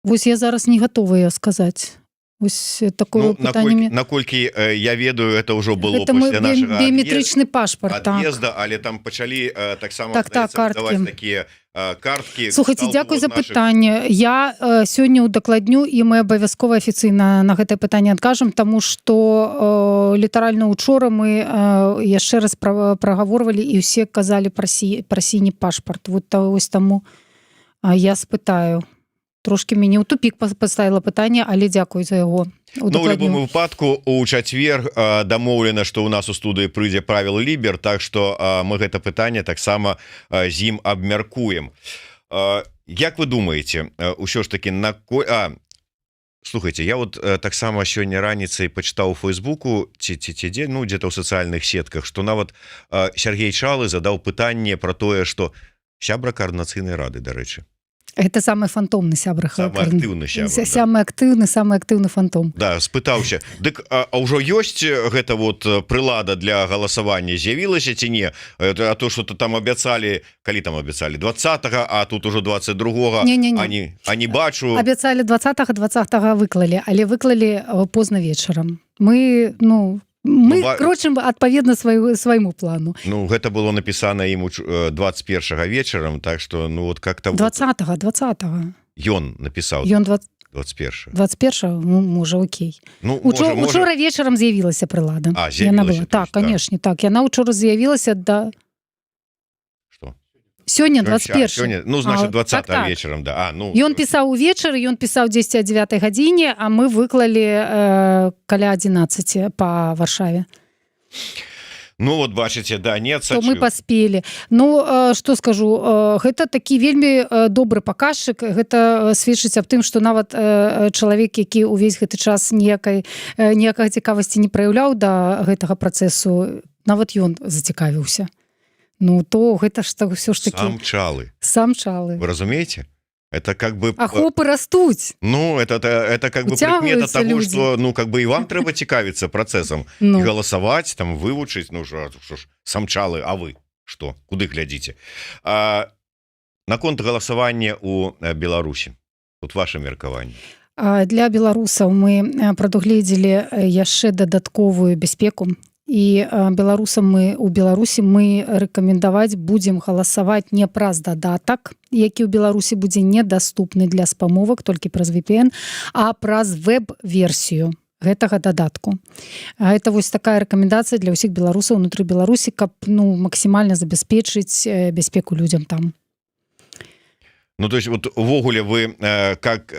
S2: вось я зараз не гатовая сказаць. Вось такое пытанне.
S1: наколькі я ведаю, это ўжо было
S2: Гэта
S1: пасля нашага
S2: біяметрычны пашпарт, так.
S1: ад'езда, але там пачалі таксама
S2: Так, карткі.
S1: даваць такія карткі.
S2: Слухайте, дзякуй за
S1: наших...
S2: пытанне. Я сёння ўдакладню, і мы абавязкова афіцыйна на гэтае пытанне адкажам, таму што літаральна учора мы яшчэ раз прагаворвалі і ўсе казалі пра сіні пашпарт. Вот вось таму я спытаю. Трошки мяне ў тупік паставіла пытанне, але дзякуй за яго.
S1: Ну, у любом выпадку у чацвер дамоўлена, што ў нас у студыі прыйдзе Павел Лібер, так што мы гэта пытанне таксама з ім абмяркуем. Як вы думаеце, ўсё ж таки слухайте, я вот таксама сёння раніцай пачытаў у Фейсбуку ці дзе, ну где-то ў сацыяльных сетках, што нават Сергей Чалы задаў пытанне пра тое, што сябра Коордынацыйнай рады, дарэчы.
S2: Гэта самы фантомны сябра.
S1: Самы актыўны сябра.
S2: Самы актыўны фантом.
S1: Да, спытаўся. Дык а ўжо ёсць гэта вот прылада для галасавання з'явілася ці не? А то што-то там абяцалі, калі там абяцалі 20-го, а тут ужо 22-го. А не бачу.
S2: Абяцалі 20-го выклалі, але выклалі позна вечарам. Мы крочым адпаведна свайму плану.
S1: Ну, гэта было напісана ім 21-го вечарам, так што, ну, вот как-то...
S2: 20-го.
S1: Ён напісаў.
S2: Ён
S1: 21-го.
S2: 21-го? Ну, можа, окей.
S1: Ну,
S2: учора вечарам з'явілася прылада.
S1: А, з'явілася?
S2: Так, канешне, так. Яна учора з'явілася да... Сёння 21.
S1: Ну, значит, 20-го вечером, да.
S2: Ён пісаў увечары, ён пісаў 10 о 9 гадзіне, а мы выклалі каля 11 по Варшаве.
S1: Ну, вот бачыце, да, не адсачыў.
S2: То мы паспелі. Ну, што скажу, гэта такі вельмі добры паказчык, гэта сведчыць аб тым, што нават чалавек, які ўвесь гэты час ніякай цікавасці не праяўляў да гэтага працэсу, нават ён зацікавіўся. Ну, то гэта ж ўсё ж такі... Сам Чалы.
S1: Вы разумеете? Это как бы...
S2: Ахопы растуць.
S1: Ну, это как бы прикмета того, что, ну, как бы и вам трэба цікавіцца працэсам. И галасаваць, там, вывучыць, ну, что ж, сам Чалы, а вы что? Куды глядзіце? Наконт галасавання у Беларусі. Тут ваше меркаванне.
S2: Для беларусаў мы прадугледзелі яшчэ дадатковую бяспеку. І беларусам у Беларусі мы рэкамендаваць будзем галасаваць не праз дадатак, які ў Беларусі будзе недаступны для спамовак, толькі праз VPN, а праз веб-версію гэтага дадатку. Гэта вось такая рэкамендацыя для ўсіх беларусаў унутры Беларусі, каб максімальна забяспечыць бяспеку людзям там.
S1: Ну, то есть, вот увогуле вы как,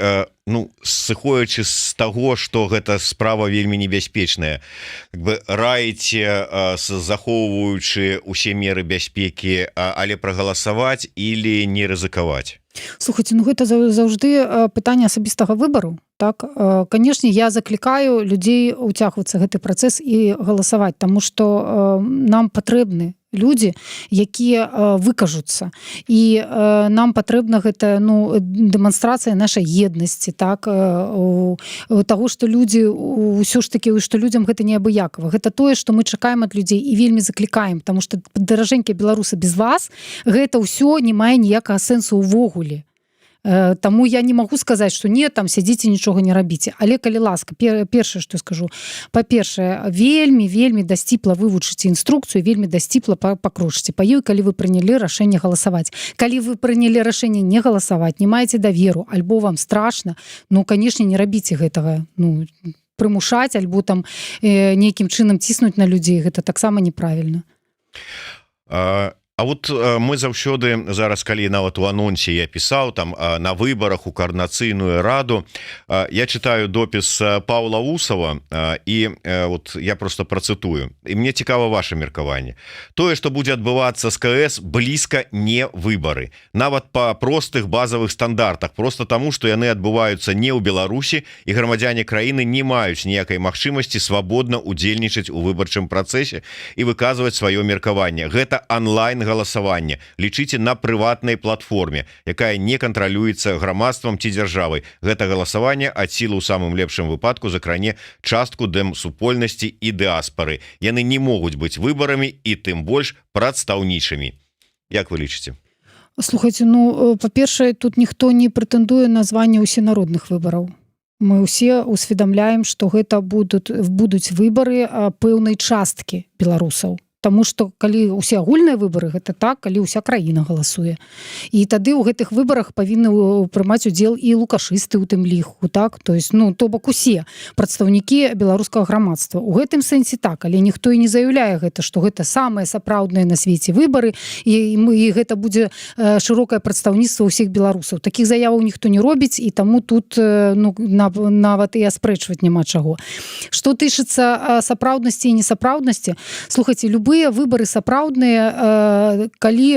S1: сыходзячы з таго, што гэта справа вельмі небяспечная, как бы раіце, захоўваючы усе меры бяспекі, але прагаласаваць или не рызыкаваць?
S2: Слухайте, гэта заўжды пытанне асабістага выбару. Так, канешне, я заклікаю людзей уцягвацца гэты працэс і галасаваць, таму што нам патрэбны людзі, якія выкажуцца. І нам патрэбна гэта дэманстрацыя нашай еднасці, так, таго, што людзі ўсё ж такі, што людзям гэта неабыякава. Гэта тое, што мы чакаем ад людзей і вельмі заклікаем, таму што даражэнькія беларусы без вас гэта ўсё не мае ніякага сэнсу ўвогуле. Таму я не магу сказаць, што не, там сядзіце, нічога не рабіце. Але, калі ласка, першае, што скажу, па-першае, вельмі дасціпла вывучыце інструкцыю, вельмі дасціпла пакрочыце па ёй, калі вы прынялі рашэнне галасаваць. Калі вы прынялі рашэнне не галасаваць, не маеце даверу, альбо вам страшна, канешне, не рабіце гэтага, прымушаць, альбо там нейкім чынам ціснуць на людзей, гэта таксама неправільна.
S1: А вот мы заўсёды зараз, калі нават у анонсе я пісаў там на выбарах у Коордынацыйную раду, я читаю допіс Паўла Усава, і вот я просто працытую. І мне цікава ваше меркаванне. Тое, што будзе адбывацца з КС, блізка не выбары. Нават па простых базавых стандартах, просто таму, што яны адбываюцца не ў Беларусі, і грамадзяне краіны не маюць ніякай магчымасці свабодна удзельнічаць у выбарчым працэсе і выказваць сваё меркаванне. Гэта онлайн галасаванне. Лічыце на прыватнай платформе, якая не кантралюецца грамадствам ці дзяржавай. Гэта галасаванне ад сілы ў самым лепшым выпадку закране частку супольнасці і дыаспары. Яны не могуць быць выбарамі і тым больш прадстаўнічымі. Як вы лічыце?
S2: Слухайце, па-першае, тут ніхто не прэтэндуе на званне ўсенародных выбараў. мы ўсе усведамляем, што гэта будуць выбары пэўнай часткі беларусаў. Таму што калі ўсе агульныя выбары, гэта так, калі ўся краіна галасуе. І тады ў гэтых выбарах павінны прымаць удзел і лукашысты ў тым ліку, так? То есть, то бок усе прадстаўнікі беларускага грамадства. У гэтым сэнсе так, але ніхто і не заяўляе гэта, што гэта самыя сапраўдныя на свеце выбары, і гэта будзе шырокае прадстаўніцтва ўсіх беларусаў. Такіх заяваў ніхто не робіць, і таму тут нават і аспрэчваць няма чаго. Што тычыцца сапраўднасці і несапраўднасці, слухайце, любыя выбары сапраўдныя, калі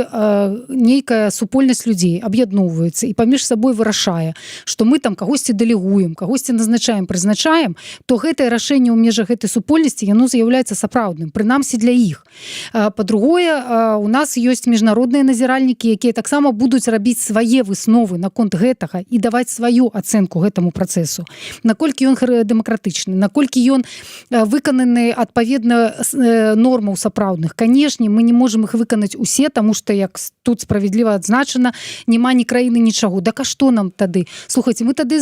S2: нейкая супольнасць людзей аб'ядноўваецца і паміж сабой вырашае, што мы там кагосьці дэлегуем, кагосьці назначаем, прызначаем, то гэтае рашэнне ў межах гэтай супольнасці, яно з'яўляецца сапраўдным, прынамсі для іх. Па-другое, у нас ёсць міжнародныя назіральнікі, якія таксама будуць рабіць свае высновы наконт гэтага і даваць сваю ацэнку гэтаму працэсу. Наколькі ён дэмакратычны, наколькі ён выкананы адпаведна нормаў сапраўдных. Канешне, мы не можам іх выканаць усе, таму што, як тут справядліва адзначана, няма ні краіны, нічаго. Так а што нам тады? Слухайце, мы тады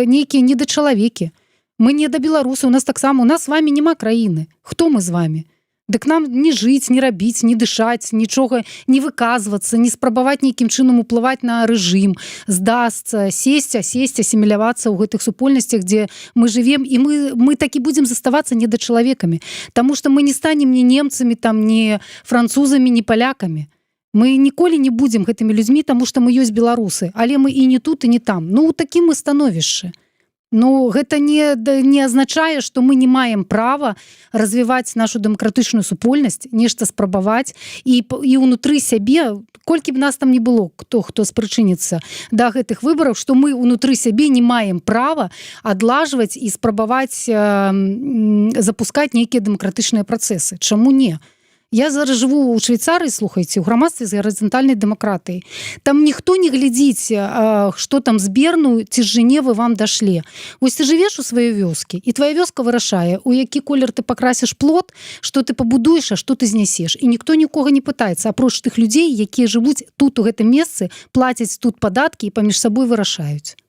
S2: нейкія недачалавекі. Мы не да беларусы, у нас таксама, у нас з вамі няма краіны. Хто мы з вамі? Дык нам не жыць, не рабіць, не дышаць, нічога не выказвацца, не спрабаваць нейкім чынам уплываць на рэжым, здасца, сесці, асімілявацца ў гэтых супольнасцях, дзе мы жывем, і мы такі будзем заставацца недачалавекамі, таму што мы не станем ні немцамі, там, ні французамі, ні палякамі. Мы ніколі не будзем гэтымі людзьмі, таму што мы ёсць беларусы, але мы і не тут, і не там. У такім мы становішчы. Гэта не азначае, што мы не маем права развіваць нашу дэмакратычную супольнасць, нешта спрабаваць і ўнутры сябе, колькі б нас там не было, хто спрычыніцца да гэтых выбараў, што мы ўнутры сябе не маем права адлажваць і спрабаваць запускаць нейкія дэмакратычныя працэсы. Чаму не? Я зараз жыву ў Швейцарыі, слухайце, у грамадстве з гарызантальнай дэмакратыяй. Там ніхто не глядзіць, што там з Берну ці з Жэневы вам дашле. Вось ты жывеш у сваёй вёскі, і твая вёска вырашае, у які колер ты пакрасіш плот, што ты пабудуеш, а што ты знясеш. І ніхто нікога не пытаецца, апроч тых людзей, якія жывуць тут, у гэтым месцы, плацяць тут падаткі і паміж сабой вырашаюць.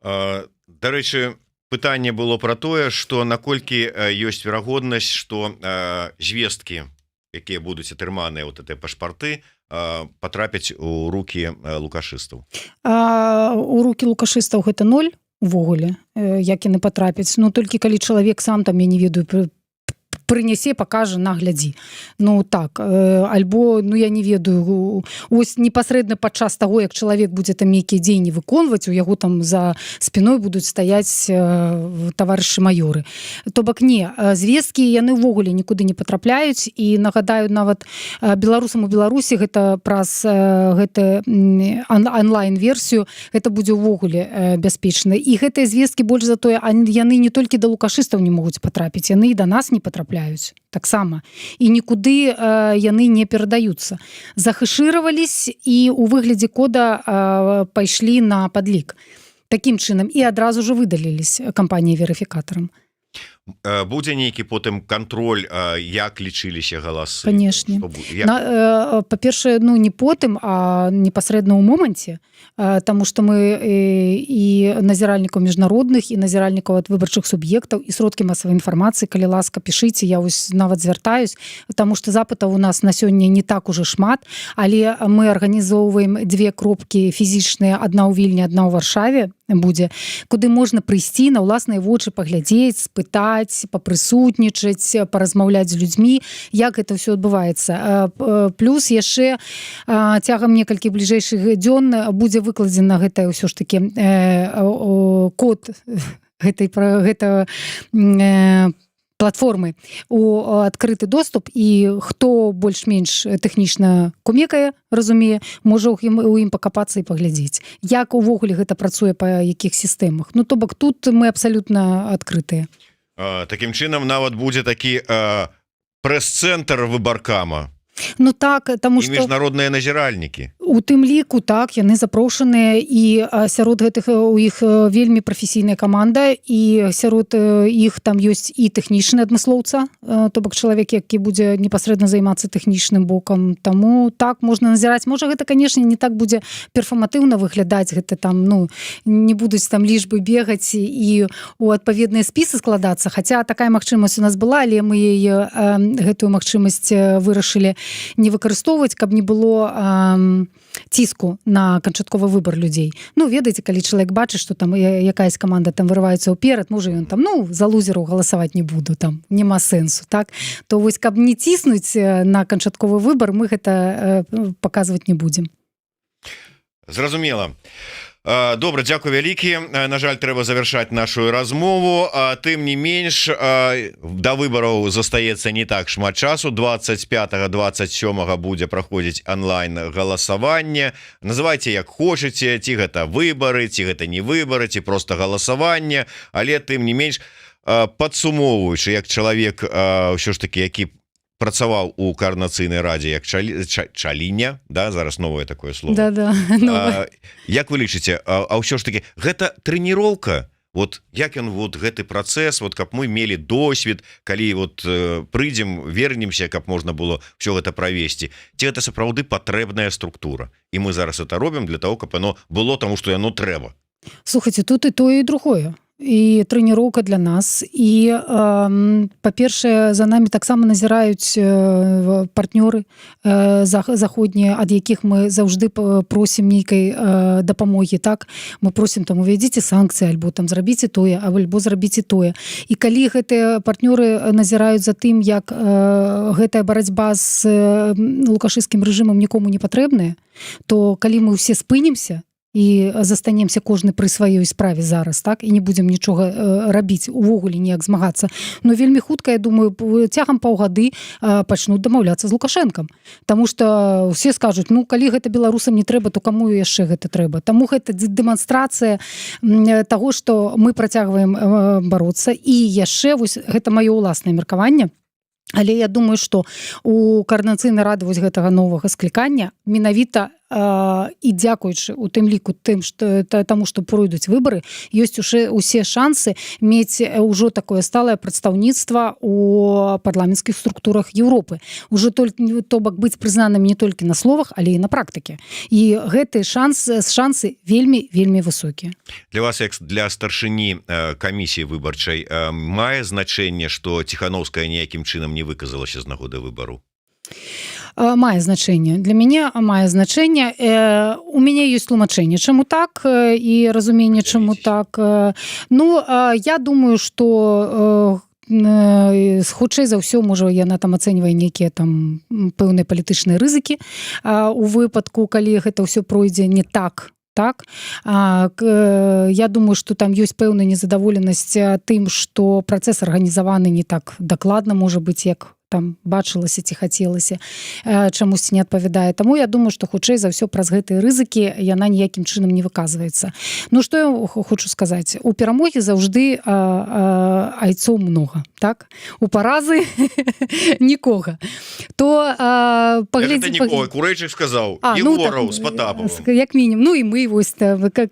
S1: Дарэчы, пытанне было пра тое, што наколькі ёсць верагоднасць, што звесткі, якія будуць атрыманыя гэтыя пашпарты, патрапяць у рукі лукашыстаў.
S2: У рукі лукашыстаў гэта 0 увогуле, як яны патрапяць. Толькі калі чалавек сам там, я не ведаю, прынясе, пакажа, наглядзі. Так, альбо, я не ведаю, ось непасрэдна падчас таго, як чалавек будзе там нейкія дзеянні выконваць, у яго там за спіной будуць стаяць таварышы маёры. То бок не, звесткі яны ўвогуле нікуды не патрапляюць, і нагадаю, нават беларусам у Беларусі гэта праз онлайн-версію, гэта будзе ўвогуле бяспечна. І гэтыя звесткі больш за тое, яны не толькі да лукашыстаў не могуць патрапіць, яны і да нас не патрапляюць таксама. І нікуды яны не перадаюцца. Захэшыравались і ў выглядзе кода пайшлі на падлік. Такім чынам. І адразу ж выдалілись кампаніяй-верыфікатарам.
S1: Будзе нейкі потым кантроль, як лічыліся галасы?
S2: Канешне. Па-першае, не потым, а непасрэдна ў моманце, таму што мы і назіральнікаў міжнародных, і назіральнікаў ад выбарчых суб'ектаў, і сродкі масавай інфармацыі, калі ласка, пішыце, я вось нават звяртаюсь, таму што запытаў у нас на сёння не так ужо шмат, але мы арганізоўваем 2 кропкі фізічныя, адна ў Вільні, адна ў Варшаве будзе, куды можна прыйсці на ўласныя вочы, паглядзець, спытаць, папрысутнічаць, паразмаўляць з людзьмі, як гэта ўсё адбываецца. Плюс яшчэ цягам некалькі бліжэйшых дзён будзе выкладзена гэта ўсё ж такі код гэтай платформы у адкрыты доступ, і хто больш-менш тэхнічна кумекае, разумее, можа у ім пакапацца і паглядзець. Як увогуле гэта працуе, па якіх сістэмах. То бок тут мы абсалютна адкрытыя.
S1: Такім чынам нават будзе такі прэс-цэнтр выбаркама.
S2: Ну так, таму
S1: і
S2: што
S1: міжнародныя назіральнікі.
S2: у тым ліку так яны запрошаныя і сярод гэтых у іх вельмі прафесійная каманда і сярод іх там ёсць і тэхнічны адмыслоўца, то бок чалавек, які будзе непасрэдна займацца тэхнічным бокам. Таму так можна назіраць. Можа гэта, канешне, не так будзе перфарматыўна выглядаць, гэта там, ну, не будуць там лічбы бегаць і у адпаведныя спісы складацца, хаця такая магчымасць у нас была, але мы яе гэтую магчымасць вырашылі не выкарыстоўваць, каб не было ціску на канчатковы выбар людзей. Ну, ведаеце, калі чалавек бачыць, што там якаясь каманда там вырываецца ўперад, можа ён там, ну, за лузераў галасаваць не буду, там няма сэнсу, так? То вось, каб не ціснуць на канчатковы выбар, мы гэта паказваць не будзем.
S1: Зразумела. Добра, дзякуй вялікі. На жаль, трэба завяршаць нашу размову. Тым не менш, да выбараў застаецца не так шмат часу. 25-27 будзе праходзіць онлайн галасаванне. Называйце як хочаце, ці гэта выбары, ці гэта не выбары, ці просто галасаванне. Але тым не менш, падсумоўваючы, як чалавек ўсё ж такі, які працаваў у коордынацыйнай радзе як чаліня, да, зараз новае такое слово.
S2: Да-да.
S1: Як вы лічыце, а ўсё ж таки гэта трэніроўка, вот як ён вот гэты працэс, вот каб мы мелі досвед, калі вот прыйдзем, вернемся, каб можна было все гэта правесці, ці гэта сапраўды патрэбная структура, і мы зараз это робім для того, каб оно было, тому што яно трэба.
S2: Слухайте, тут і тое, і другое. І трэніроўка для нас, і па-першае, за намі таксама назіраюць партнёры заходнія, ад якіх мы заўжды просім нейкай дапамогі, так? Мы просім там увядзіце санкцыі, альбо там зрабіце тое, альбо зрабіце тое. І калі гэтыя партнёры назіраюць за тым, як гэтая барацьба з лукашыцкім рэжымам нікому не патрэбная, то калі мы ўсе спынімся і застанемся кожны пры сваёй справе зараз, так, і не будзем нічога рабіць, увогуле ніяк змагацца. Но вельмі хутка, я думаю, цягам паўгады пачнуць дамаўляцца з Лукашэнкам. Таму што ўсе скажуць, ну, калі гэта беларусам не трэба, то каму яшчэ гэта трэба? Таму гэта дэманстрацыя таго, што мы працягваем бароцца. І яшчэ, вось, гэта маё ўласнае меркаванне, але я думаю, што у коордынацыйнай рады вось гэтага новага склікання менавіта і дзякуючы у тым ліку тым, што таму, што пройдуць выбары, ёсць усе шансы мець ўжо такое сталае прадстаўніцтва у парламенцкіх структурах Еўропы. Ужо то бок быць прызнаным не толькі на словах, але і на практыке. І гэтыя шансы вельмі, вельмі высокія.
S1: Для вас, як для старшыні камісіі выбарчай, мае значэнне, што Ціхановская ніякім чынам не выказалася з нагоды выбару?
S2: Мае значэнне. Для мяне мае значэнне. У мяне ёсць тлумачэнне, чаму так, і разуменне, чаму так. Ну, я думаю, што хутчэй за ўсё, можа, яна там ацэньвае нейкія там пэўныя палітычныя рызыкі у выпадку, калі гэта ўсё пройдзе не так, так, я думаю, што там ёсць пэўная незадаволенасць тым, што працэс арганізаваны не так дакладна, можа быць, як там бачылася ці хацелася, чамусьці не адпавядае. Таму я думаю, што хутчэй за ўсё праз гэтыя рызыкі яна ніякім чынам не выказваецца. Ну, што я хочу сказаць? У перамогі заўжды айцоў многа, так? У паразы нікога. То
S1: паглядзі... Гэта нікога, Курэйчык сказаў, і вораў з Патапавым.
S2: Як мінімум, ну і мы, вось,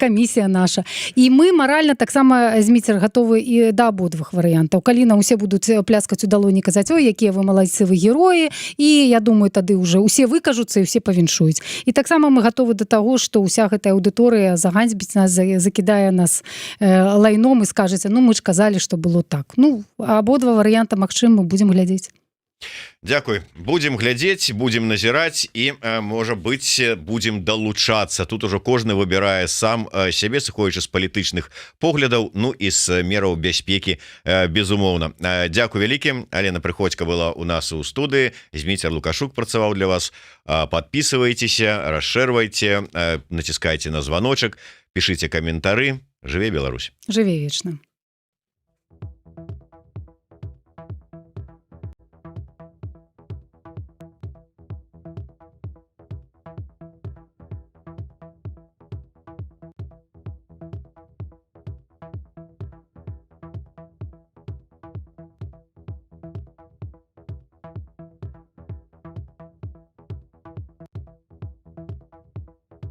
S2: камісія наша. І мы маральна таксама, Зміцер, гатовы і да абодвух варыянтаў. Калі нам усе будуць пляскаць у далоні, казаць, ой, якія вы малайцы, вы героі, і я думаю, тады ўжо усе выкажуцца і ўсе павіншуюць. І таксама мы гатовы да таго, што ўся гэтая аўдыторыя заганьбіць нас, закідае нас лайном і скажаце, ну, мы ж казалі, што было так. Ну, абодва варыянта, магчыма, будзем глядзець.
S1: Дзякуй, будзем глядзець, будзем назіраць і, можа быць, будзем далучацца. Тут ужо кожны выбірае сам сябе, сыходзячы з палітычных поглядаў, ну і з мераў бяспекі, безумоўна. Дзякуй вялікі. Алена Прыходзька была у нас у студыі, Зміцер Лукашук працаваў для вас. Подписывайтеся, расшэрвайце, націскайце на званочак, пішыце каментары. Жыве Беларусь.
S2: Жыве вечна.